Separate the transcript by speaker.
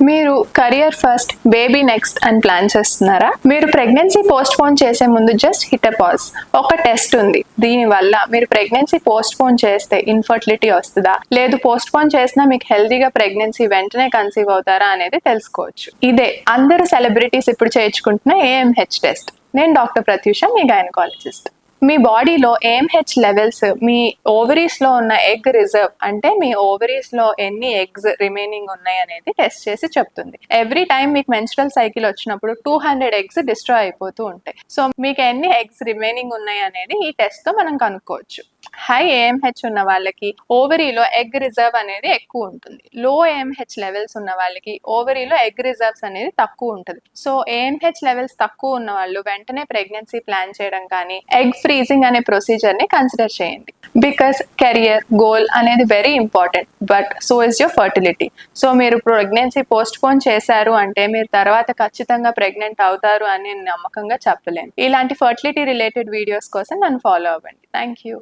Speaker 1: మీరు career first baby next అని plan చేస్తున్నారా? మీరు ప్రెగ్నెన్సీ పోస్ట్ పోన్ చేసే ముందు జస్ట్ హిట్ ఎ పాజ్. ఒక టెస్ట్ ఉంది, దీనివల్ల మీరు ప్రెగ్నెన్సీ పోస్ట్ పోన్ చేస్తే ఇన్ఫర్టిలిటీ వస్తుందా, లేదు పోస్ట్ పోన్ చేసినా మీకు హెల్దీగా ప్రెగ్నెన్సీ వెంటనే కన్సీవ్ అవుతారా అనేది తెలుసుకోవచ్చు. ఇదే అందరూ సెలబ్రిటీస్ ఇప్పుడు చేయించుకుంటున్న ఏఎంహెచ్ టెస్ట్. నేను డాక్టర్ ప్రత్యూష, మీ గైనకాలజిస్ట్. మీ బాడీలో ఏఎంహెచ్ లెవెల్స్ మీ ఓవరీస్ లో ఉన్న ఎగ్ రిజర్వ్, అంటే మీ ఓవరీస్ లో ఎన్ని ఎగ్స్ రిమైనింగ్ ఉన్నాయి అనేది టెస్ట్ చేసి చెప్తుంది. ఎవ్రీ టైం మీకు మెన్స్ట్రల్ సైకిల్ వచ్చినప్పుడు 200 ఎగ్స్ డిస్ట్రాయ్ అయిపోతూ ఉంటాయి. సో మీకు ఎన్ని ఎగ్స్ రిమైనింగ్ ఉన్నాయి అనేది ఈ టెస్ట్ తో మనం కనుక్కోవచ్చు. హై ఏఎంహెచ్ ఉన్న వాళ్ళకి ఓవరీలో ఎగ్ రిజర్వ్ అనేది ఎక్కువ ఉంటుంది. లో ఏఎంహెచ్ లెవెల్స్ ఉన్న వాళ్ళకి ఓవరీలో ఎగ్ రిజర్వ్స్ అనేది తక్కువ ఉంటుంది. సో ఏఎంహెచ్ లెవెల్స్ తక్కువ ఉన్న వాళ్ళు వెంటనే ప్రెగ్నెన్సీ ప్లాన్ చేయడం కానీ ఎగ్ ఫ్రీజింగ్ అనే ప్రొసీజర్ ని కన్సిడర్ చేయండి. బికాస్ కెరియర్ గోల్ అనేది very important, but so is your fertility. So మీరు ప్రెగ్నెన్సీ పోస్ట్ పోన్ చేశారు అంటే మీరు తర్వాత ఖచ్చితంగా ప్రెగ్నెంట్ అవుతారు అని నమ్మకంగా చెప్పలేను. ఇలాంటి ఫర్టిలిటీ రిలేటెడ్ వీడియోస్ కోసం నన్ను ఫాలో అవ్వండి. Thank you.